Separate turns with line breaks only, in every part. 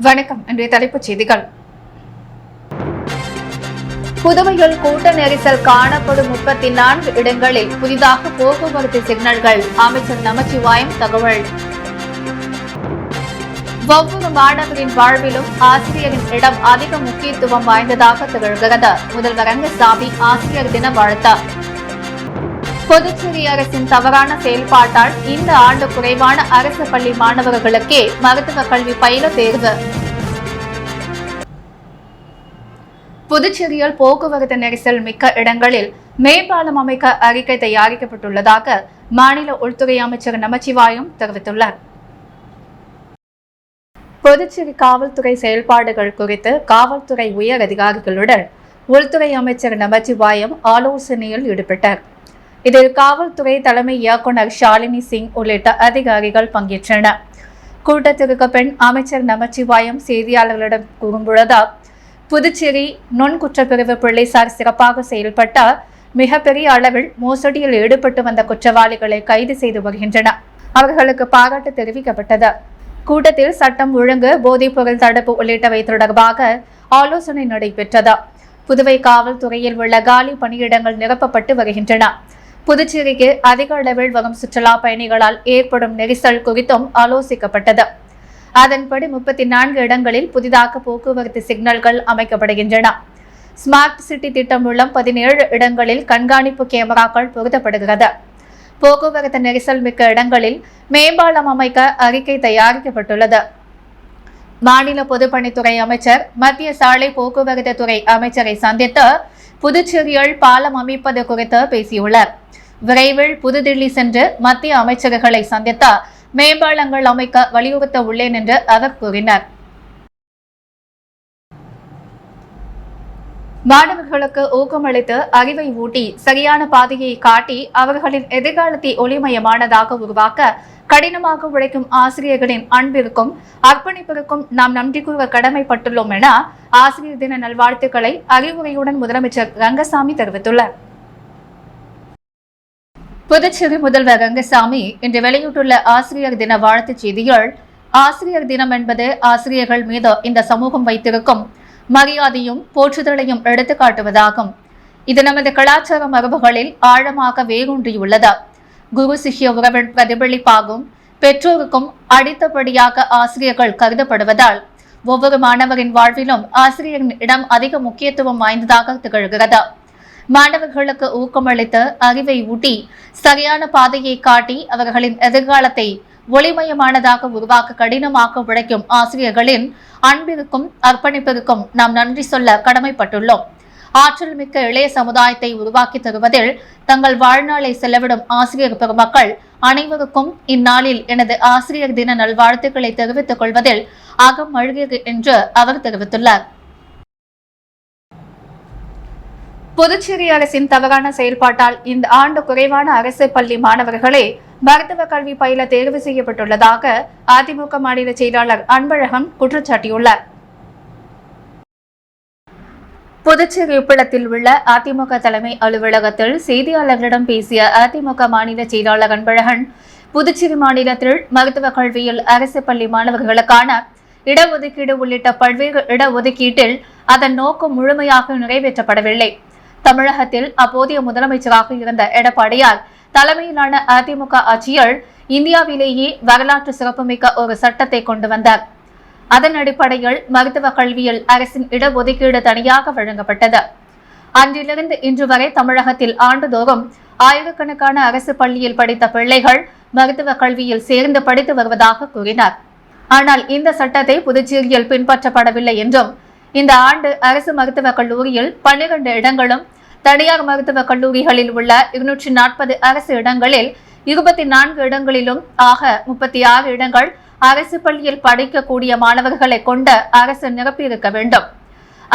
வணக்கம். இன்றைய தலைப்புச் செய்திகள். புதுவையில் கூட்ட நெரிசல் காணப்படும் 34 இடங்களில் புதிதாக போக்குவரத்து சிக்னல்கள். அமைச்சர் நமச்சிவாயம் தகவல். ஒவ்வொரு மாணவரின் வாழ்விலும் ஆசிரியரின் இடம் அதிக முக்கியத்துவம் வாய்ந்ததாக திகழ்கிறது. முதல்வர் ரங்கசாமி ஆசிரியர் தின வாழ்த்து. புதுச்சேரி அரசின் தவறான செயல்பாட்டால் இந்த ஆண்டு குறைவான அரசு பள்ளி மாணவர்களுக்கே மருத்துவ கல்வி பயில தேர்வு. புதுச்சேரியில் போக்குவரத்து நெரிசல் மிக்க இடங்களில் மேம்பாலம் அமைக்க அறிக்கை தயாரிக்கப்பட்டுள்ளதாக மாநில உள்துறை அமைச்சர் நமச்சிவாயம் தெரிவித்துள்ளார். புதுச்சேரி காவல்துறை செயல்பாடுகள் குறித்து காவல்துறை உயர் அதிகாரிகளுடன் உள்துறை அமைச்சர் நமச்சிவாயம் ஆலோசனையில் ஈடுபட்டார். இதில் காவல்துறை தலைமை இயக்குநர் ஷாலினி சிங் உள்ளிட்ட அதிகாரிகள் பங்கேற்றனர். கூட்டத்திற்கு பின் அமைச்சர் நமச்சிவாயம் செய்தியாளர்களிடம் கூறும்பொழுது, புதுச்சேரி நுண்குற்றப்பிரிவு போலீசார் சிறப்பாக செயல்பட்ட மிகப்பெரிய அளவில் மோசடியில் ஈடுபட்டு வந்த குற்றவாளிகளை கைது செய்து வருகின்றனர். அவர்களுக்கு பாராட்டு தெரிவிக்கப்பட்டது. கூட்டத்தில் சட்டம் ஒழுங்கு, போதைப்பொருள் தடுப்பு உள்ளிட்டவை தொடர்பாக ஆலோசனை நடைபெற்றது. புதுவை காவல்துறையில் உள்ள காலி பணியிடங்கள் நிரப்பப்பட்டு வருகின்றன. புதுச்சேரிக்கு அதிக அளவில் வரும் சுற்றுலா பயணிகளால் ஏற்படும் நெரிசல் குறித்தும் ஆலோசிக்கப்பட்டது. அதன்படி 34 இடங்களில் புதிதாக போக்குவரத்து சிக்னல்கள் அமைக்கப்படுகின்றன. ஸ்மார்ட் சிட்டி திட்டம் மூலம் 17 இடங்களில் கண்காணிப்பு கேமராக்கள் பொருத்தப்படுகிறது. போக்குவரத்து நெரிசல் மிக்க இடங்களில் மேம்பாலம் அமைக்க அறிக்கை தயாரிக்கப்பட்டுள்ளது. மாநில பொதுப்பணித்துறை அமைச்சர் மத்திய சாலை போக்குவரத்து துறை அமைச்சரை சந்தித்து புதுச்சேரியில் பாலம் அமைப்பது குறித்து பேசியுள்ளார். விரைவில் புதுதில்லி சென்று மத்திய அமைச்சர்களை சந்தித்து மேம்பாலங்கள் அமைக்க வலியுறுத்த உள்ளேன் என்று அவர் கூறினார். மாணவர்களுக்கு ஊக்கமளித்து அறிவை ஊட்டி சரியான பாதையை காட்டி அவர்களின் எதிர்காலத்தை ஒளிமயமானதாக உருவாக்க கடினமாக உழைக்கும் ஆசிரியர்களின் அன்பிற்கும் அர்ப்பணிப்பிற்கும் நாம் நன்றி கூற கடமைப்பட்டுள்ளோம் என ஆசிரியர் தின நல்வாழ்த்துக்களை அறிவுரையுடன் முதலமைச்சர் ரங்கசாமி தெரிவித்துள்ளார். புதுச்சேரி முதல்வர் ரங்கசாமி இன்று வெளியிட்டுள்ள ஆசிரியர் தின வாழ்த்துச் செய்தியில், ஆசிரியர் தினம் என்பது ஆசிரியர்கள் மீது இந்த சமூகம் வைத்திருக்கும் மரியாதையும் போற்றுதலையும் எடுத்துக்காட்டுவதாகும். இது நமது கலாச்சார மரபுகளில் ஆழமாக வேரூன்றியுள்ளது. குரு சிஷ்ய உறவின் பிரதிபலிப்பாகும். பெற்றோருக்கும் அடித்தபடியாக ஆசிரியர்கள் கருதப்படுவதால் ஒவ்வொரு மாணவரின் வாழ்விலும் ஆசிரியரின் இடம் அதிக முக்கியத்துவம் வாய்ந்ததாக திகழ்கிறது. மாணவர்களுக்கு ஊக்கமளித்து அறிவை ஊட்டி சரியான பாதையை காட்டி அவர்களின் எதிர்காலத்தை ஒளிமயமானதாக உருவாக்க கடினமாக உழைக்கும் ஆசிரியர்களின் அன்பிற்கும் அர்ப்பணிப்பிற்கும் நாம் நன்றி சொல்ல கடமைப்பட்டுள்ளோம். ஆற்றல் மிக்க இளைய சமுதாயத்தை உருவாக்கி தருவதில் தங்கள் வாழ்நாளை செலவிடும் ஆசிரியர் பெருமக்கள் அனைவருக்கும் இந்நாளில் எனது ஆசிரியர் தின நல்வாழ்த்துக்களை தெரிவித்துக் கொள்வதில் அகம் மழுகிறது என்று அவர் தெரிவித்துள்ளார். புதுச்சேரி அரசின் தவறான செயல்பாட்டால் இந்த ஆண்டு குறைவான அரசு பள்ளி மாணவர்களே மருத்துவ கல்வி பயில தேர்வு செய்யப்பட்டுள்ளதாக அதிமுக மாநில செயலாளர் அன்பழகன் குற்றச்சாட்டியுள்ளார். புதுச்சேரி உப்பளத்தில் உள்ள அதிமுக தலைமை அலுவலகத்தில் செய்தியாளர்களிடம் பேசிய அதிமுக மாநில செயலாளர் அன்பழகன், புதுச்சேரி மாநிலத்தில் மருத்துவ கல்வியில் அரசு பள்ளி மாணவர்களுக்கான இடஒதுக்கீடு உள்ளிட்ட பல்வேறு இடஒதுக்கீட்டில் அதன் நோக்கம் முழுமையாக நிறைவேற்றப்படவில்லை. தமிழகத்தில் அப்போதைய முதலமைச்சராக இருந்த எடப்பாடியார் தலைமையிலான அதிமுக ஆட்சியில் இந்தியாவிலேயே வரலாற்று சிறப்புமிக்க ஒரு சட்டத்தை கொண்டு வந்தார். அதன் அடிப்படையில் மருத்துவ கல்வியில் அரசின் இடஒதுக்கீடு தனியாக வழங்கப்பட்டது. அன்றிலிருந்து இன்று வரை தமிழகத்தில் ஆண்டுதோறும் ஆயிரக்கணக்கான அரசு பள்ளியில் படித்த பிள்ளைகள் மருத்துவ கல்வியில் சேர்ந்து படித்து வருவதாக கூறினார். ஆனால் இந்த சட்டத்தை புதுச்சேரியில் பின்பற்றப்படவில்லை என்றும், இந்த ஆண்டு அரசு மருத்துவக் கல்லூரியில் 12 இடங்களும் தனியார் மருத்துவக் கல்லூரிகளில் உள்ள 240 அரசு இடங்களில் 24 இடங்களிலும் ஆக 36 இடங்கள் அரசு பள்ளியில் படிக்கக்கூடிய மாணவர்களை கொண்ட அரசு நிரப்பியிருக்க வேண்டும்.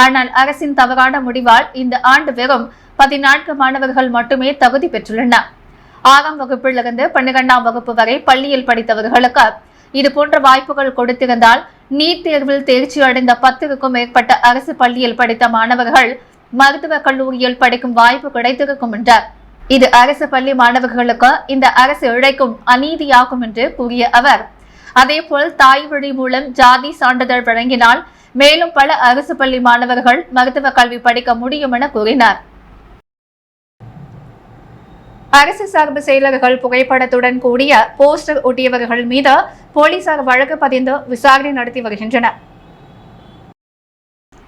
ஆனால் அரசின் தவறான முடிவால் இந்த ஆண்டு வெறும் 14 மாணவர்கள் மட்டுமே தகுதி பெற்றுள்ளனர். 6ஆம் வகுப்பிலிருந்து 12ஆம் வகுப்பு வரை பள்ளியில் படித்தவர்களுக்கு இதுபோன்ற வாய்ப்புகள் கொடுத்திருந்தால் நீட் தேர்வில் தேர்ச்சி அடைந்த 10க்கும் மேற்பட்ட அரசு பள்ளியில் படித்த மாணவர்கள் மருத்துவக் கல்லூரியில் படிக்கும் வாய்ப்பு கிடைத்திருக்கும் என்றார். இது அரசு பள்ளி மாணவர்களுக்கு இந்த அரசு இழைக்கும் அநீதியாகும் என்று கூறிய அவர், அதேபோல் தாய் வழி மூலம் ஜாதி சான்றிதழ் வழங்கினால் மேலும் பல அரசு பள்ளி மாணவர்கள் மருத்துவ கல்வி படிக்க முடியும் என கூறினார். அரசு சார்பு செயலர்கள் புகைப்படத்துடன் கூடிய போஸ்டர் ஒட்டியவர்கள் மீது போலீசார் வழக்கு பதிந்து விசாரணை நடத்தி வருகின்றனர்.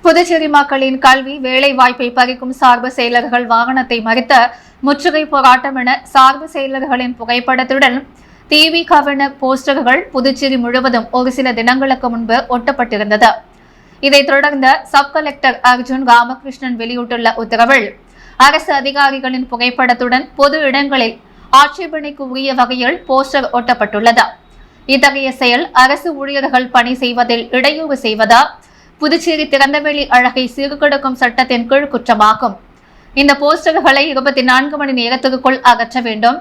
புதுச்சேரி மக்களின் கல்வி வேலை வாய்ப்பை பறிக்கும் சார்பு செயலர்கள் வாகனத்தை மறித்த முற்றுகை போராட்டம் என சார்பு செயலர்களின் புகைப்படத்துடன் திமுகவினர் போஸ்டர்கள் புதுச்சேரி முழுவதும் ஒரு சில தினங்களுக்கு முன்பு ஒட்டப்பட்டிருந்தது. இதைத் தொடர்ந்து சப் கலெக்டர் அர்ஜுன் ராமகிருஷ்ணன் வெளியிட்டுள்ள உத்தரவில் அரசு அதிகாரிகளின் புகைப்படத்துடன் பொது இடங்களில் ஆட்சேபனைக்கு உரிய வகையில் போஸ்டர் ஒட்டப்பட்டுள்ளது. இத்தகைய செயல் அரசு ஊழியர்கள் பணி செய்வதில் இடையூறு செய்வதா புதுச்சேரி திறந்தவெளி அழகை சீர்கெடுக்கும் சட்டத்தின் கீழ் குற்றமாகும். இந்த போஸ்டர்களை 24 மணி நேரத்திற்குள் அகற்ற வேண்டும்.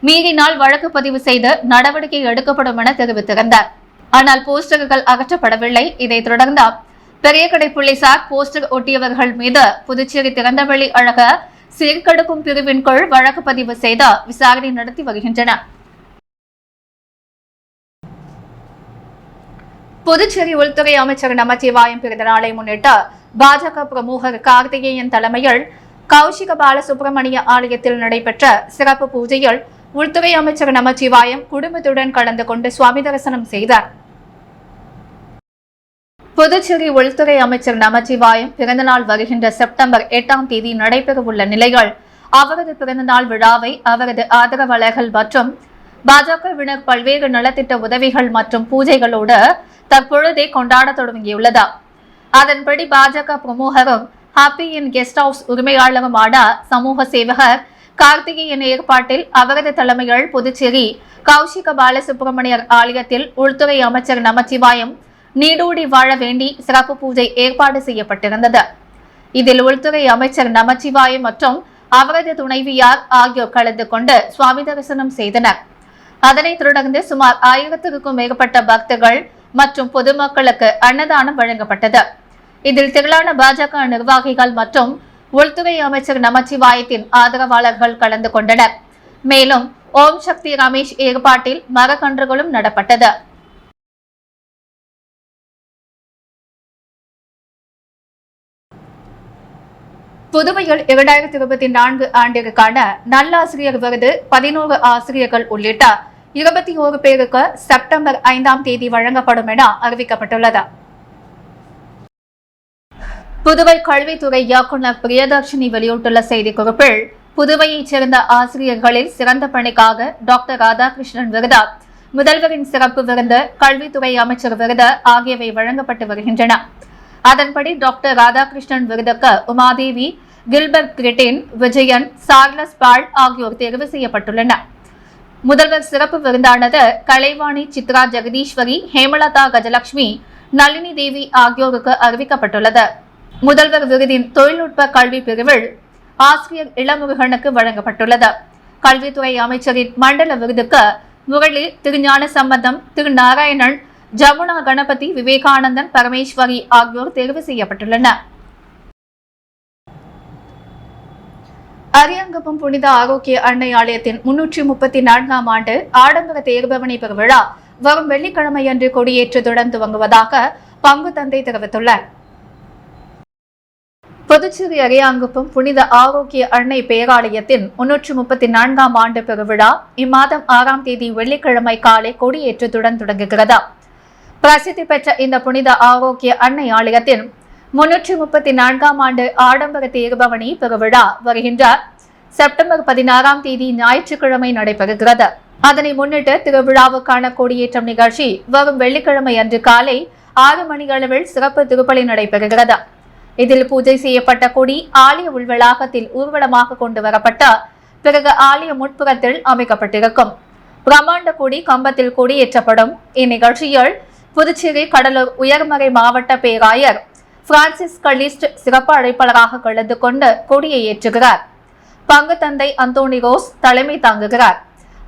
மீறினால் வழக்கு பதிவு செய்து நடவடிக்கை எடுக்கப்படும் என தெரிவித்திருந்தார். ஆனால் போஸ்டர்கள் அகற்றப்படவில்லை. இதைத் தொடர்ந்து பெரியகடை போலீசார் போஸ்டர் ஒட்டியவர்கள் மீது புதுச்சேரி திறந்தவெளி அழக சீர்கெடுக்கும் பிரிவின் கீழ் வழக்கு பதிவு செய்து விசாரணை நடத்தி வருகின்றனர். புதுச்சேரி உள்துறை அமைச்சர் நமச்சிவாயம் பிறந்த நாளை முன்னிட்டு பாஜக பிரமுகர் கார்த்திகேயன் தலைமையில் கௌஷிக பாலசுப்ரமணிய ஆலயத்தில் நடைபெற்ற சிறப்பு பூஜையில் உள்துறை அமைச்சர் நமச்சிவாயம் குடும்பத்துடன் கலந்து கொண்டு சுவாமி தரிசனம் செய்தார். புதுச்சேரி உள்துறை அமைச்சர் நமச்சிவாயம் பிறந்தநாள் வருகின்ற செப்டம்பர் 8ஆம் தேதி நடைபெறவுள்ள நிலையில் அவரது பிறந்தநாள் விழாவை அவரது ஆதரவாளர்கள் மற்றும் பாஜகவினர் பல்வேறு நலத்திட்ட உதவிகள் மற்றும் பூஜைகளோடு தற்பொழுதே கொண்டாட தொடங்கியுள்ளது. அதன்படி பாஜக பிரமுகரும் ஹாப்பி இன் கெஸ்ட் ஹவுஸ் உரிமையாளருமான சமூக சேவகர் கார்த்திகேயன் ஏற்பாட்டில் அவரது தலைமையில் புதுச்சேரி கௌஷிக பாலசுப்ரமணியர் ஆலயத்தில் உள்துறை அமைச்சர் நமச்சிவாயம் நீடூடி வாழ வேண்டி சிறப்பு பூஜை ஏற்பாடு செய்யப்பட்டிருந்தது. இதில் உள்துறை அமைச்சர் நமச்சிவாயம் மற்றும் அவரது துணைவியார் ஆகியோர் கலந்து கொண்டு சுவாமி தரிசனம் செய்தனர். அதனைத் தொடர்ந்து சுமார் 1000க்கும் மேற்பட்ட பக்தர்கள் மற்றும் பொதுமக்களுக்கு அன்னதானம் வழங்கப்பட்டது. இதில் திரளான பாஜக நிர்வாகிகள் மற்றும் உள்துறை அமைச்சர் நமச்சிவாயத்தின் ஆதரவாளர்கள் கலந்து கொண்டனர். மேலும் ஓம் சக்தி ரமேஷ் ஏற்பாட்டில் மரக்கன்றுகளும் நடப்பட்டது. புதுவையில் 2024 ஆண்டிற்கான நல்லாசிரியர் விருது 11 ஆசிரியர்கள் உள்ளிட்ட 21 பேருக்கு செப்டம்பர் 5ஆம் தேதி வழங்கப்படும் என அறிவிக்கப்பட்டுள்ளது. புதுவை கல்வித்துறை இயக்குநர் பிரியதர்ஷினி வெளியிட்டுள்ள செய்திக்குறிப்பில் புதுவையைச் சேர்ந்த ஆசிரியர்களில் சிறந்த பணிக்காக டாக்டர் ராதாகிருஷ்ணன் விருது, முதல்வரின் சிறப்பு விருது, கல்வித்துறை அமைச்சர் விருது ஆகியவை வழங்கப்பட்டு வருகின்றன. அதன்படி டாக்டர் ராதாகிருஷ்ணன் விருதுக்கு உமாதேவி, கில்பர்ட் கிரிட்டின், விஜயன், சார்லஸ் பால் ஆகியோர் தேர்வு செய்யப்பட்டுள்ளனர். முதல்வர் சிறப்பு விருந்தானது கலைவாணி சித்ரா ஜெகதீஸ்வரி, ஹேமலதா கஜலட்சுமி, நளினி தேவி ஆகியோருக்கு அறிவிக்கப்பட்டுள்ளது. முதல்வர் விருதின் தொழில்நுட்ப கல்வி பிரிவில் ஆசிரியர் இளமுருகனுக்கு வழங்கப்பட்டுள்ளது. கல்வித்துறை அமைச்சரின் மண்டல விருதுக்கு முரளி, திருஞான சம்பந்தம், திரு நாராயணன், ஜமுனா கணபதி, விவேகானந்தன், பரமேஸ்வரி ஆகியோர் தேர்வு செய்யப்பட்டுள்ளனர். அரியாங்குப்பம் புனித ஆரோக்கிய அன்னை ஆலயத்தின் 334ஆம் ஆண்டு ஆடம்பர தேர்பவனி பெருவிழா வரும் வெள்ளிக்கிழமையன்று கொடியேற்றத்துடன் துவங்குவதாக பங்கு தந்தை தெரிவித்துள்ளார். புதுச்சேரி அரியாங்குப்பம் புனித ஆரோக்கிய அன்னை பேராலயத்தின் 334ஆம் ஆண்டு பெருவிழா இம்மாதம் 6ஆம் தேதி வெள்ளிக்கிழமை காலை கொடியேற்றத்துடன் தொடங்குகிறது. பிரசித்தி பெற்ற இந்த புனித ஆரோக்கிய அன்னை ஆலயத்தின் 334ஆம் ஆண்டு ஆடம்பர தேர்பவனி பெருவிழா வருகின்ற செப்டம்பர் 16ஆம் தேதி ஞாயிற்றுக்கிழமை நடைபெறுகிறது. அதனை முன்னிட்டு திருவிழாவுக்கான கொடியேற்றம் நிகழ்ச்சி வரும் வெள்ளிக்கிழமை அன்று காலை 6 மணி அளவில் சிறப்பு திருப்பலி நடைபெறுகிறது. இதில் பூஜை செய்யப்பட்ட கொடி ஆலய உள்வளாகத்தில் ஊர்வலமாக கொண்டு வரப்பட்ட பிறகு ஆலய முட்புறத்தில் அமைக்கப்பட்டிருக்கும். பிரம்மாண்ட கொடி கம்பத்தில் கொடியேற்றப்படும். இந்நிகழ்ச்சியில் புதுச்சேரி கடலூர் உயர்மறை மாவட்ட பேராயர் பிரான்சிஸ் கலிஸ்ட் சிறப்பு அழைப்பாளராக கலந்து கொண்டு கொடியை ஏற்றுகிறார். பங்கு தந்தை அந்தோனி ரோஸ் தலைமை தாங்குகிறார்.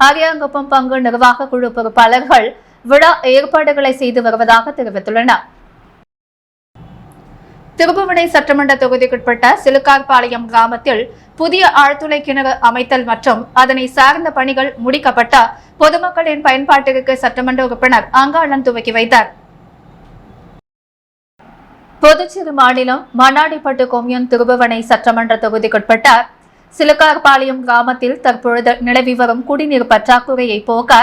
அரியாங்குப்பம் பங்கு நிர்வாக குழு பொறுப்பாளர்கள் விழா ஏற்பாடுகளை செய்து வருவதாக தெரிவித்துள்ளனர். திருபுவனை சட்டமன்ற தொகுதிக்குட்பட்ட சிலுக்கார்பாளையம் கிராமத்தில் புதிய ஆழ்துளை கிணறு அமைத்தல் மற்றும் அதனை சார்ந்த பணிகள் முடிக்கப்பட்ட பொதுமக்களின் பயன்பாட்டிற்கு சட்டமன்ற உறுப்பினர் அங்காளன் துவக்கி வைத்தார். புதுச்சேரி மாநிலம் மண்ணாடிப்பட்டு கொம்யூன் திருபுவனை சட்டமன்ற தொகுதிக்குட்பட்ட சிலுக்கார்பாளையம் கிராமத்தில் தற்பொழுது நிலவி வரும் குடிநீர் பற்றாக்குறையை போக்க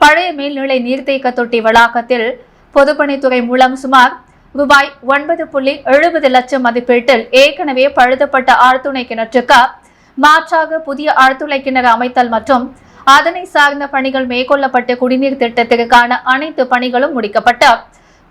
பழைய மேல்நிலை நீர்த்தேக்க தொட்டி வளாகத்தில் பொதுப்பணித்துறை மூலம் சுமார் ரூபாய் 9.70 லட்சம் மதிப்பீட்டில் ஏற்கனவே பழுதப்பட்ட ஆழ்துளை கிணற்றுக்கு மாற்றாக புதிய ஆழ்துளை கிணறு அமைத்தல் மற்றும் அதனை சார்ந்த பணிகள் மேற்கொள்ளப்பட்டு குடிநீர் திட்டத்திற்கான அனைத்து பணிகளும் முடிக்கப்பட்டு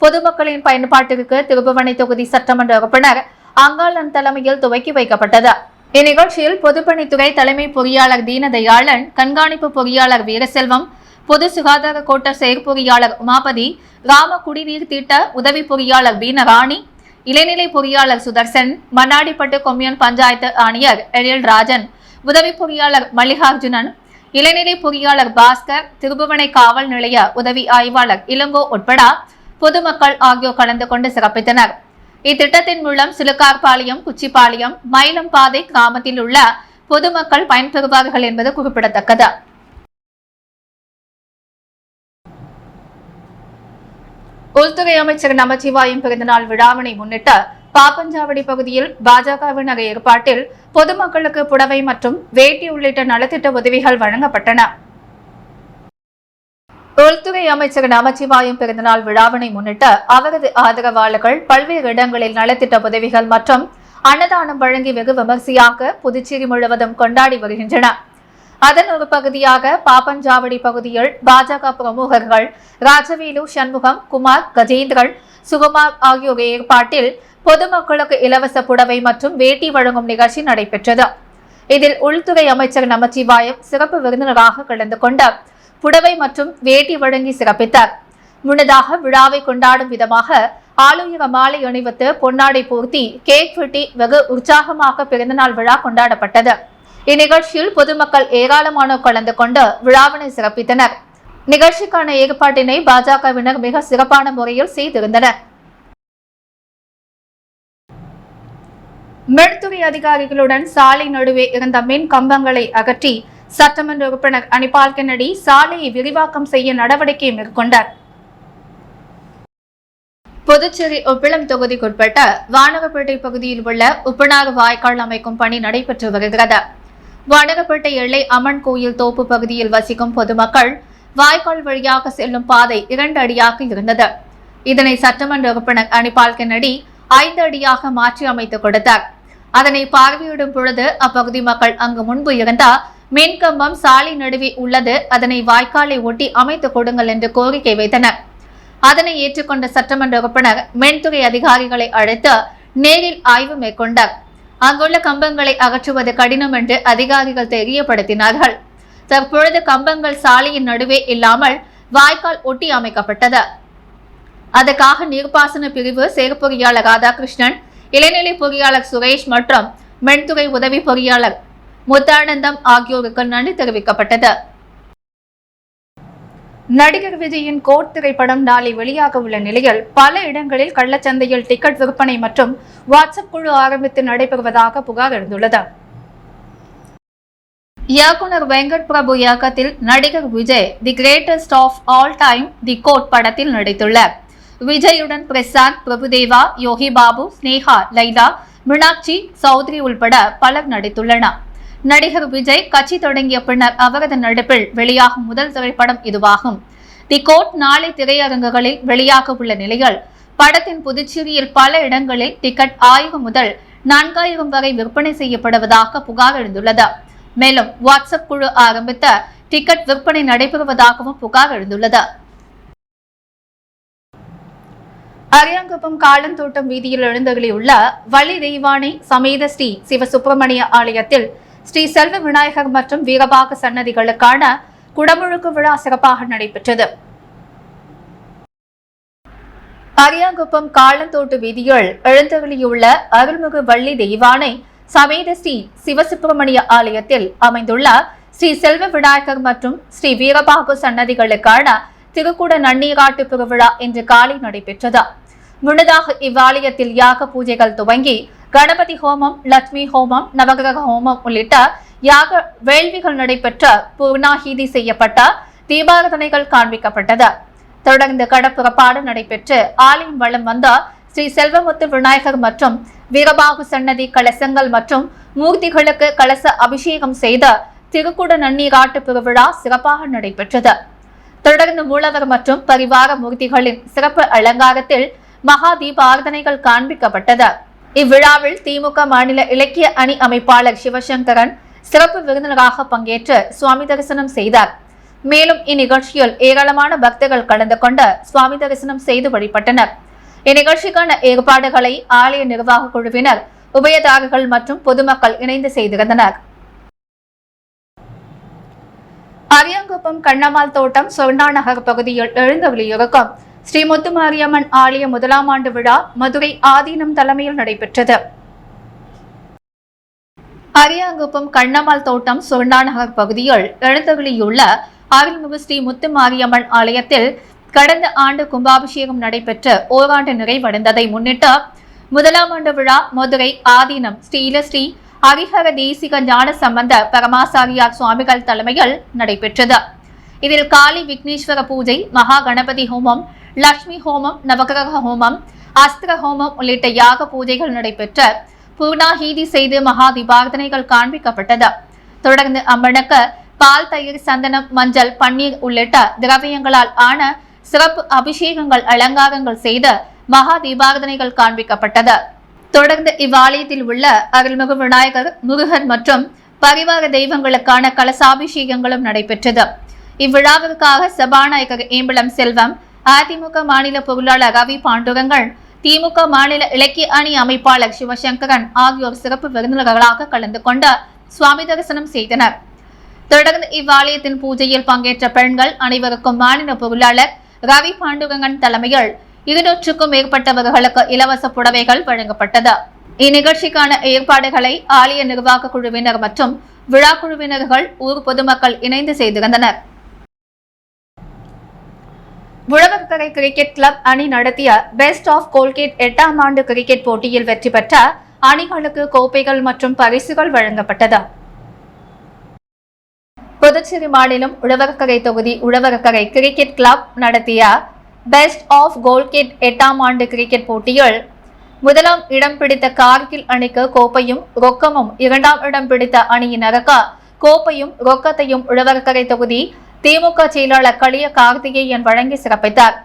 பொதுமக்களின் பயன்பாட்டிற்கு திருபுவனை தொகுதி சட்டமன்ற உறுப்பினர் அங்காளன் தலைமையில் துவக்கி வைக்கப்பட்டது. இந்நிகழ்ச்சியில் பொதுப்பணித்துறை தலைமை பொறியாளர் தீனதயாளன், கண்காணிப்பு பொறியாளர் வீரசெல்வம், பொது சுகாதார கோட்ட செயற்பொறியாளர் உமாபதி, கிராம குடிநீர் திட்ட உதவி பொறியாளர் பீனராணி, இளைநிலை பொறியாளர் சுதர்சன், மண்ணாடிப்பட்டு கொம்யூன் பஞ்சாயத்து ஆணையர் எழில் ராஜன், உதவி பொறியாளர் மல்லிகார்ஜுனன், இளைநிலை பொறியாளர் பாஸ்கர், திருபுவனை காவல் நிலைய உதவி ஆய்வாளர் இளங்கோ உட்பட பொதுமக்கள் ஆகியோர் கலந்து கொண்டு சிறப்பித்தனர். இத்திட்டத்தின் மூலம் சிலுக்கார்பாளையம், குச்சிப்பாளையம், மயிலம்பாதை கிராமத்தில் உள்ள பொதுமக்கள் பயன்பெறுவார்கள் என்பது குறிப்பிடத்தக்கது. உள்துறை அமைச்சர் நமச்சிவாயம் பிறந்தநாள் விழாவினை முன்னிட்டு பாப்பஞ்சாவடி பகுதியில் பாஜகவினர் ஏற்பாட்டில் பொதுமக்களுக்கு புடவை மற்றும் வேட்டி உள்ளிட்ட நலத்திட்ட உதவிகள் வழங்கப்பட்டன. உள்துறை அமைச்சர் நமச்சிவாயம் பிறந்தநாள் விழாவினை முன்னிட்டு அவரது ஆதரவாளர்கள் பல்வேறு இடங்களில் நலத்திட்ட உதவிகள் மற்றும் அன்னதானம் வழங்கி வெகு விமர்சையாக புதுச்சேரி முழுவதும் கொண்டாடி வருகின்றனர். அதன் ஒரு பகுதியாக பாப்பஞ்சாவடி பகுதியில் பாஜக பிரமுகர்கள் ராஜவேலு, சண்முகம், குமார், கஜேந்திரன், சுகுமார் ஆகியோர் ஏற்பாட்டில் பொதுமக்களுக்கு இலவச புடவை மற்றும் வேட்டி வழங்கும் நிகழ்ச்சி நடைபெற்றது. இதில் உள்துறை அமைச்சர் நமச்சிவாயம் சிறப்பு விருந்தினராக கலந்து கொண்டு புடவை மற்றும் வேட்டி வழங்கி சிறப்பித்தார். முன்னதாக விழாவை கொண்டாடும் விதமாக ஆளுயர மாலை அணிவித்து பொன்னாடை பூர்த்தி கேக் வெட்டி வெகு உற்சாகமாக பிறந்தநாள் விழா கொண்டாடப்பட்டது. இந்நிகழ்ச்சியில் பொதுமக்கள் ஏராளமானோர் கலந்து கொண்டு விழாவினை சிறப்பித்தனர். நிகழ்ச்சிக்கான ஏற்பாட்டினை பாஜகவினர் மிக சிறப்பான முறையில் செய்திருந்தனர். மின்துறை அதிகாரிகளுடன் சாலை நடுவே இருந்த மின் கம்பங்களை அகற்றி சட்டமன்ற உறுப்பினர் அனிபால் கென்னடி சாலையை விரிவாக்கம் செய்ய நடவடிக்கை மேற்கொண்டார். புதுச்சேரி உப்பிளம் தொகுதிக்குட்பட்ட வானகப்பேட்டை பகுதியில் உள்ள உப்பனாறு வாய்க்கால் அமைக்கும் பணி நடைபெற்று வருகிறது. வானகப்பேட்டை எல்லை அம்மன் கோயில் தோப்பு பகுதியில் வசிக்கும் பொதுமக்கள் வாய்க்கால் வழியாக செல்லும் பாதை 2 அடியாக இருந்தது. இதனை சட்டமன்ற உறுப்பினர் அனிபால் கென்னடி 5 அடியாக மாற்றி அமைத்துக் கொடுத்தார். அதனை பார்வையிடும் பொழுது அப்பகுதி மக்கள் அங்கு முன்பு இருந்த மின்கம்பம் சாலை நடுவே உள்ளது, அதனை வாய்க்காலை ஒட்டி அமைத்துக் கொடுங்கள் என்று கோரிக்கை வைத்தனர். அதனை ஏற்றுக்கொண்ட சட்டமன்ற உறுப்பினர் மின்துறை அதிகாரிகளை அழைத்து நேரில் ஆய்வு மேற்கொண்டார். அங்குள்ள கம்பங்களை அகற்றுவது கடினம் என்று அதிகாரிகள் தெரியப்படுத்தினார்கள். தற்பொழுது கம்பங்கள் சாலையின் நடுவே இல்லாமல் வாய்க்கால் ஒட்டி அமைக்கப்பட்டது. அதற்காக நீர்ப்பாசன பிரிவு செயற்பொறியாளர் ராதாகிருஷ்ணன், இளைநிலை பொறியாளர் சுரேஷ் மற்றும் மின்துறை உதவி பொறியாளர் முத்தானந்தம் ஆகியோருக்கு நன்றி தெரிவிக்கப்பட்டது. நடிகர் விஜயின் கோட் திரைப்படம் நாளை வெளியாக உள்ள நிலையில் பல இடங்களில் கள்ளச்சந்தையில் டிக்கெட் விற்பனை மற்றும் வாட்ஸ்அப் குழு ஆரம்பித்து நடைபெறுவதாக புகார் எழுந்துள்ளது. இயக்குனர் வெங்கட் பிரபு இயக்கத்தில் நடிகர் Vijay the greatest of all time the GOAT படத்தில் நடித்துள்ளார். விஜயுடன் பிரசாந்த், பிரபுதேவா, யோகி பாபு, ஸ்னேகா, லைலா, மீனாட்சி சௌத்ரி உள்பட பலர் நடித்துள்ளனர். நடிகர் விஜய் கட்சி தொடங்கிய பின்னர் அவரது நடிப்பில் வெளியாகும் முதல் திரைப்படம் இதுவாகும். தி கோட் நாளை திரையரங்குகளில் வெளியாக உள்ள நிலையில் படத்தின் புதுச்சேரியில் பல இடங்களில் டிக்கெட் 1000 முதல் 4000 வரை விற்பனை செய்யப்படுவதாக புகார் எழுந்துள்ளது. மேலும் வாட்ஸ்அப் குழு ஆரம்பித்த டிக்கெட் விற்பனை நடைபெறுவதாகவும் புகார் எழுந்துள்ளது. அரியாங்குப்பம் காலந்தோட்டம் வீதியில் எழுந்தருளியுள்ள வள்ளி தெய்வானை சமேத ஸ்ரீ சிவசுப்பிரமணிய ஆலயத்தில் ஸ்ரீ செல்வ விநாயகர் மற்றும் வீரபாக சன்னதிகளுக்கான குடமுழுக்கு விழா சிறப்பாக நடைபெற்றது. அரியாங்குப்பம் காலந்தோட்டு வீதியில் எழுந்தருளியுள்ள அருள்மிகு வள்ளி தெய்வானை சமேத ஸ்ரீ சிவசுப்பிரமணிய ஆலயத்தில் அமைந்துள்ள ஸ்ரீ செல்வ விநாயகர் மற்றும் ஸ்ரீ வீரபாகு சன்னதிகளுக்கான திருக்குட நன்னீராட்டு பெருவிழா இன்று காலை நடைபெற்றது. முன்னதாக இவ்வாலயத்தில் யாக பூஜைகள் துவங்கி கணபதி ஹோமம், லட்சுமி ஹோமம், நவகிரக ஹோமம் உள்ளிட்ட யாக வேள்விகள் நடைபெற்ற பூர்ணாஹீதி செய்யப்பட்ட தீபாராதனைகள் காண்பிக்கப்பட்டது. தொடர்ந்து கடப்புறப்பாடு நடைபெற்று ஆலயம் வலம் வந்த ஸ்ரீ செல்வமுத்து விநாயகர் மற்றும் வீரபாகு சன்னதி கலசங்கள் மற்றும் மூர்த்திகளுக்கு கலச அபிஷேகம் செய்த திருக்குட நன்னீராட்டு பெருவிழா சிறப்பாக நடைபெற்றது. தொடர்ந்து மூலவர் மற்றும் பரிவார மூர்த்திகளின் சிறப்பு அலங்காரத்தில் மகா தீபாராதனைகள் காண்பிக்கப்பட்டது. இவ்விழாவில் திமுக மாநில இலக்கிய அணி அமைப்பாளர் சிவசங்கரன் சிறப்பு விருந்தினராக பங்கேற்று சுவாமி தரிசனம் செய்தார். மேலும் இந்நிகழ்ச்சியில் ஏராளமான பக்தர்கள் கலந்து கொண்டு சுவாமி தரிசனம் செய்து வழிபட்டனர். இந்நிகழ்ச்சிக்கான ஏற்பாடுகளை ஆலய நிர்வாக குழுவினர், உபயதாரர்கள் மற்றும் பொதுமக்கள் இணைந்து செய்திருந்தனர். அரியாங்குப்பம் கண்ணம்மாள் தோட்டம் சொர்ணா நகர் பகுதியில் எழுந்தருளியிருக்கும் ஸ்ரீ முத்துமாரியம்மன் ஆலய முதலாம் ஆண்டு விழா மதுரை ஆதீனம் தலைமையில் நடைபெற்றது. அரியாங்குப்பம் கண்ணம்மாள் தோட்டம் சொர்ணா நகர் பகுதியில் எழுந்தருளியுள்ள அருள்மிகு ஸ்ரீ முத்துமாரியம்மன் ஆலயத்தில் கடந்த ஆண்டு கும்பாபிஷேகம் நடைபெற்று ஓராண்டு நிறைவடைந்ததை முன்னிட்டு முதலாம் ஆண்டு விழா மதுரை ஆதீனம் ஸ்ரீ ஹரிஹர தேசிக ஞான சம்பந்த பரமாசாரியார் சுவாமிகள் தலைமையில் நடைபெற்றது. இதில் காளி விக்னேஸ்வர பூஜை, மகா கணபதி ஹோமம், லட்சுமி ஹோமம், நவகிரக ஹோமம், அஸ்திர ஹோமம் உள்ளிட்ட யாக பூஜைகள் நடைபெற்ற பூர்ணாஹீதி செய்து மகா தீபாராதனைகள் காண்பிக்கப்பட்டது. தொடர்ந்து அம்மனுக்கு பால், தயிர், சந்தனம், மஞ்சள், பன்னீர் உள்ளிட்ட திரவியங்களால் ஆன சிறப்பு அபிஷேகங்கள், அலங்காரங்கள் செய்து மகா தீபாராதனைகள் காண்பிக்கப்பட்டது. தொடர்ந்து இவ்வாலயத்தில் உள்ள அருள்மிகு விநாயகர், முருகன் மற்றும் பரிவார தெய்வங்களுக்கான கலசாபிஷேகங்களும் நடைபெற்றது. இவ்விழாவிற்காக சபாநாயகர் ஏம்பலம் செல்வம், அதிமுக மாநில பொருளாளர் ரவி பாண்டுரங்கன், திமுக மாநில இலக்கிய அணி அமைப்பாளர் சிவசங்கரன் ஆகியோர் சிறப்பு விருந்தினர்களாக கலந்து கொண்டு சுவாமி தரிசனம் செய்தனர். தொடர்ந்து இவ்வாலயத்தின் பூஜையில் பங்கேற்ற பெண்கள் அனைவருக்கும் மாநில பொருளாளர் ரவி பாண்டுரங்கன் தலைமையில் 200க்கும் மேற்பட்டவர்களுக்கு இலவச புடவைகள் வழங்கப்பட்டது. இந்நிகழ்ச்சிக்கான ஏற்பாடுகளை ஆலய நிர்வாக குழுவினர் மற்றும் விழா குழுவினர்கள், ஊர் பொதுமக்கள் இணைந்து செய்திருந்தனர். உழவர்கரை கிரிக்கெட் கிளப் அணி நடத்திய பெஸ்ட் ஆஃப் கோல்கேட் 8ஆம் ஆண்டு கிரிக்கெட் போட்டியில் வெற்றி பெற்ற அணிகளுக்கு கோப்பைகள் மற்றும் பரிசுகள் வழங்கப்பட்டது. புதுச்சேரி மாநிலம் உழவர்கரை தொகுதி உழவர்கரை கிரிக்கெட் கிளப் நடத்திய பெஸ்ட் ஆஃப் கோல்கேட் 8ஆம் ஆண்டு கிரிக்கெட் போட்டியில் முதலாம் இடம் பிடித்த கார்கில் அணிக்கு கோப்பையும் ரொக்கமும், 2ஆம் இடம் பிடித்த அணியினருக்கு கோப்பையும் ரொக்கத்தையும் உழவர்கரை தொகுதி திமுக செயலாளர் களிய கார்த்திகேயன் வழங்கி சிறப்பித்தார்.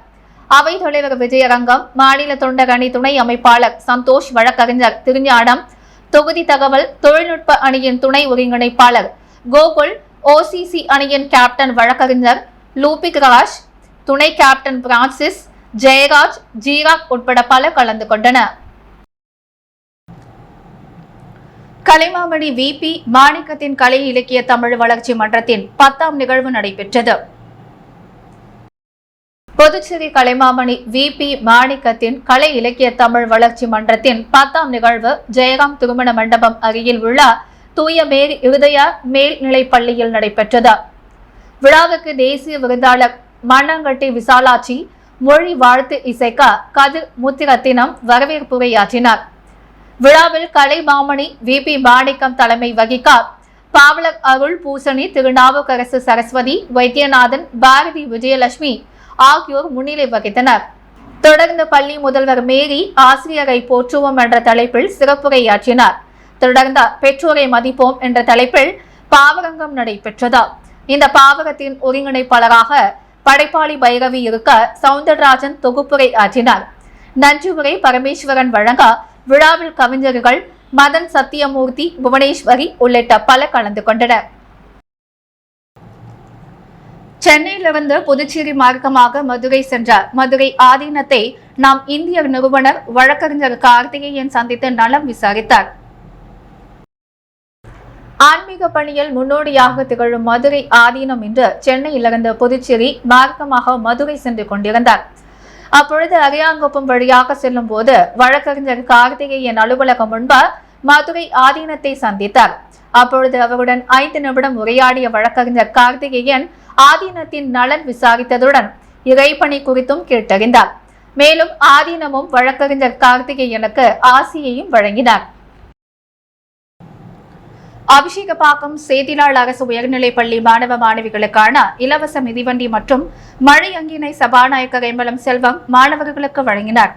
அவைத் தலைவர் விஜயரங்கம், மாநில தொண்டர் அணி துணை அமைப்பாளர் சந்தோஷ், வழக்கறிஞர் திருஞானம், தொகுதி தகவல் தொழில்நுட்ப அணியின் துணை ஒருங்கிணைப்பாளர் கோகுல், ஓசிசி அணியின் கேப்டன் வழக்கறிஞர் லூபிக் ராஜ், துணை கேப்டன் பிரான்சிஸ், ஜெயராஜ், ஜீராக் உட்பட பலர் கலந்து கொண்டனர். கலைமாமணி விபி மாணிக்கத்தின் கலை இலக்கிய தமிழ் வளர்ச்சி மன்றத்தின் 10ஆம் நிகழ்வு நடைபெற்றது. புதுச்சேரி கலைமாமணி விபி மாணிக்கத்தின் கலை இலக்கிய தமிழ் வளர்ச்சி மன்றத்தின் 10ஆம் நிகழ்வு ஜெயராம் திருமண மண்டபம் அருகில் உள்ள தூய மேரி இருதய மேல்நிலைப் பள்ளியில் நடைபெற்றது. விழாவுக்கு தேசிய விருந்தாளர் மண்ணங்கட்டி விசாலாட்சி மொழி வாழ்த்து இசைக்க கதிர் முத்திரத்தினம் வரவேற்புரையாற்றினார். விழாவில் கலைமாமணி விபி மாணிக்கம் தலைமை வகிக்க பாவலர் அருள் பூசணி, திருநாவுக்கரசு சரஸ்வதி, வைத்தியநாதன், பாரதி விஜயலட்சுமி ஆகியோர் முன்னிலை வகித்தனர். தொடர்ந்து பள்ளி முதல்வர் மேரி ஆசிரியரை போற்றுவோம் என்ற தலைப்பில் சிறப்புரையாற்றினார். தொடர்ந்து பெற்றோரை மதிப்போம் என்ற தலைப்பில் பாவரங்கம் நடைபெற்றது. இந்த பாவகத்தின் ஒருங்கிணைப்பாளராக படைப்பாளி பைரவி இருக்க சவுந்தரராஜன் தொகுப்புரை ஆற்றினார். நன்றியுரை பரமேஸ்வரன் வழங்க விழாவில் கவிஞர்கள் மதன், சத்தியமூர்த்தி, புவனேஸ்வரி உள்ளிட்ட பலர் கலந்து கொண்டனர். சென்னையிலிருந்து புதுச்சேரி மார்க்கமாக மதுரை சென்ற மதுரை ஆதீனத்தை நாம் இந்திய நிறுவனர் வழக்கறிஞர் கார்த்திகேயன் சந்தித்து நலம் விசாரித்தார். ஆன்மீக பணியில் முன்னோடியாக திகழும் மதுரை ஆதீனம் இன்று சென்னையிலிருந்து புதுச்சேரி மார்க்கமாக மதுரை சென்று கொண்டிருந்தார். அப்பொழுது அரியாங்குப்பம் வழியாக செல்லும் போது வழக்கறிஞர் கார்த்திகேயன் அலுவலகம் முன்பு மதுரை ஆதீனத்தை சந்தித்தார். அப்பொழுது அவருடன் 5 நிமிடம் உரையாடிய வழக்கறிஞர் கார்த்திகேயன் ஆதீனத்தின் நலன் விசாரித்ததுடன் இறைப்பணி குறித்தும் கேட்டறிந்தார். மேலும் ஆதீனமும் வழக்கறிஞர் கார்த்திகேயனுக்கு ஆசியையும் வழங்கினார். அபிஷேகப்பாக்கம் சேத்திலாள் அரசு உயர்நிலைப்பள்ளி மாணவ மாணவிகளுக்கான இலவச மிதிவண்டி மற்றும் மழை அங்கினை சபாநாயகர் எம்பலம் செல்வம் மாணவர்களுக்கு வழங்கினார்.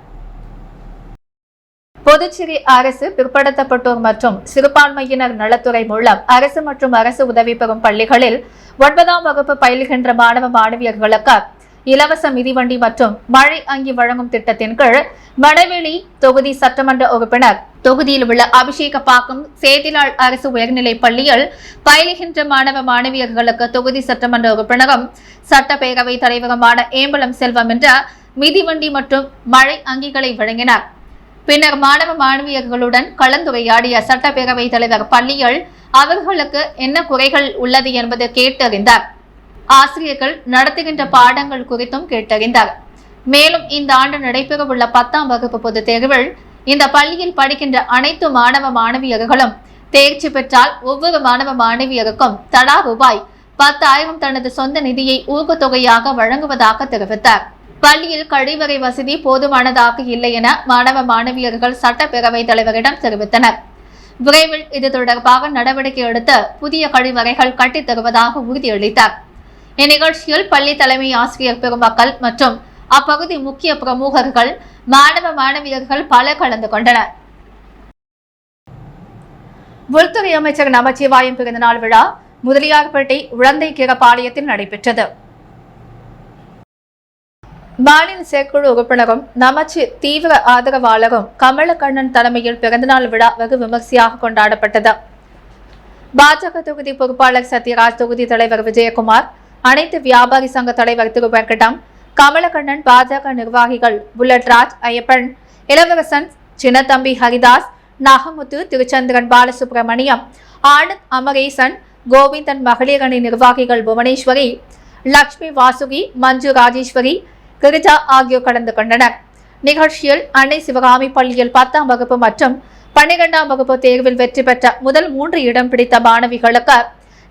புதுச்சேரி அரசு பிற்படுத்தப்பட்டோர் மற்றும் சிறுபான்மையினர் நலத்துறை மூலம் அரசு மற்றும் அரசு உதவி பெறும் பள்ளிகளில் 9ஆம் வகுப்பு பயிலுகின்ற மாணவ மாணவியர்களுக்கு இலவச மிதிவண்டி மற்றும் மழை அங்கி வழங்கும் திட்டத்தின் கீழ் மணவெளி தொகுதி சட்டமன்ற உறுப்பினர் தொகுதியில் உள்ள அபிஷேகப்பாக்கம் சேத்திலாள் அரசு உயர்நிலைப் பள்ளியில் பயிலுகின்ற மாணவ மாணவியர்களுக்கு தொகுதி சட்டமன்ற உறுப்பினரும் சட்டப்பேரவை தலைவருமான ஏம்பலம் செல்வம் என்ற மிதிவண்டி மற்றும் மழை அங்கிகளை வழங்கினார். பின்னர் மாணவ மாணவியர்களுடன் கலந்துரையாடிய சட்டப்பேரவை தலைவர் பள்ளியில் அவர்களுக்கு என்ன குறைகள் உள்ளது என்பது கேட்டறிந்தார். ஆசிரியர்கள் நடத்துகின்ற பாடங்கள் குறித்தும் கேட்டறிந்தார். மேலும் இந்த ஆண்டு நடைபெறவுள்ள 10ஆம் வகுப்பு பொதுத் தேர்வில் இந்த பள்ளியில் படிக்கின்ற அனைத்து மாணவ மாணவியர்களும் தேர்ச்சி பெற்றால் ஒவ்வொரு மாணவ மாணவியருக்கும் தலா ரூபாய் 10,000 தனது சொந்த நிதியை ஊக்கத்தொகையாக வழங்குவதாக தெரிவித்தார். பள்ளியில் கழிவறை வசதி போதுமானதாக இல்லை என மாணவ மாணவியர்கள் சட்டப்பேரவை தலைவரிடம் தெரிவித்தனர். விரைவில் இது தொடர்பாக நடவடிக்கை எடுத்து புதிய கழிவறைகள் கட்டித் தருவதாக உறுதியளித்தார். இந்நிகழ்ச்சியில் பள்ளி தலைமை ஆசிரியர் பெருமக்கள் மற்றும் அப்பகுதி முக்கிய பிரமுகர்கள் மாணவ மாணவியர்கள் பலர் கலந்து கொண்டனர். உள்துறை அமைச்சர் நமச்சிவாயம் பிறந்தநாள் விழா முதலியார்பேட்டை உழந்தைக்கீரபாளையத்தில் நடைபெற்றது. மாநில செயற்குழு உறுப்பினரும் நமச்சி தீவிர ஆதரவாளரும் கமலக்கண்ணன் தலைமையில் பிறந்தநாள் விழா வெகு விமர்சையாக கொண்டாடப்பட்டது. பாஜக தொகுதி பொறுப்பாளர் சத்யராஜ், தொகுதி தலைவர் விஜயகுமார், அனைத்து வியாபாரி சங்க தலைவர் திரு வெங்கடம், கமலக்கண்ணன், பாஜக நிர்வாகிகள் புல்லட்ராஜ், ஐயப்பன், இளவரசன், சின்னத்தம்பி, ஹரிதாஸ், நாகமுத்து, திருச்சந்திரன், பாலசுப்ரமணியம், ஆனந்த், அமரேசன், கோவிந்தன், மகளிர் அணி நிர்வாகிகள் புவனேஸ்வரி, லட்சுமி, வாசுகி, மஞ்சு, ராஜேஸ்வரி, கிரிஜா ஆகியோர் கலந்து கொண்டனர். நிகழ்ச்சியில் அன்னை சிவகாமி பள்ளியில் 10ஆம் வகுப்பு மற்றும் 12ஆம் வகுப்பு தேர்வில் வெற்றி பெற்ற முதல் 3 இடம் பிடித்த மாணவிகளுக்கு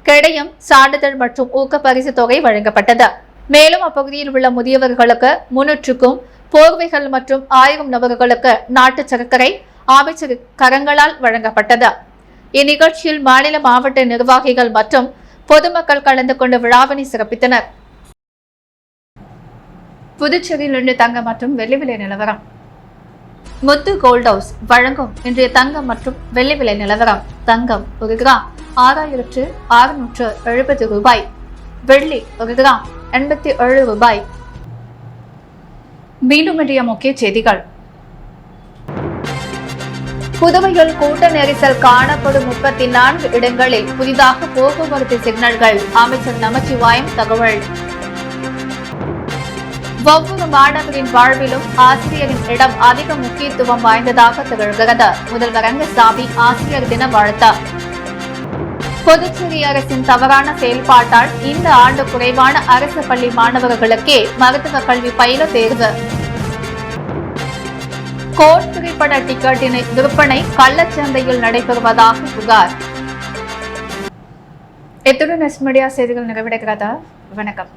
கிடையும், சான்றிதழ் மற்றும் ஊக்க பரிசு தொகை வழங்கப்பட்டது. மேலும் அப்பகுதியில் உள்ள முதியவர்களுக்கு 300க்கும் போர்வைகள் மற்றும் 1000 நபர்களுக்கு நாட்டு சர்க்கரை அமைச்சர் கரங்களால் வழங்கப்பட்டது. இந்நிகழ்ச்சியில் மாநில மாவட்ட நிர்வாகிகள் மற்றும் பொதுமக்கள் கலந்து கொண்டு விழாவினை சிறப்பித்தனர். புதுச்சேரியில் இன்று தங்கம் மற்றும் வெள்ளி விலை நிலவரம். முத்து கோல்ட் ஹவுஸ் வழங்கும் இன்றைய தங்கம் மற்றும் வெள்ளி விலை நிலவரம். தங்கம் 1 கிராம் 6670 ரூபாய், வெள்ளி 1 கிராம் 87 ரூபாய். மீண்டும் இன்றைய முக்கிய செய்திகள். புதுவையில் கூட்ட நெரிசல் காணப்படும் 34 இடங்களில் புதிதாக போக்குவரத்து சிக்னல்கள். அமைச்சர் நமச்சிவாயம் தகவல். ஒவ்வொரு மாணவரின் வாழ்விலும் ஆசிரியரின் இடம் அதிக முக்கியத்துவம் வாய்ந்ததாக திகழ்கிறது. முதல்வர் ரங்கசாமி ஆசிரியர் தின வாழ்த்து. புதுச்சேரி அரசின் தவறான செயல்பாட்டால் இந்த ஆண்டு குறைவான அரசு பள்ளி மாணவர்களுக்கே மருத்துவ கல்வி பயில தேர்வு. கோட் திரைப்பட டிக்கெட்டின் விற்பனை கள்ளச்சந்தையில் நடைபெறுவதாக புகார். இத்துடன் எஸ் மீடியா செய்திகள் நிறைவடைகிறது. வணக்கம்.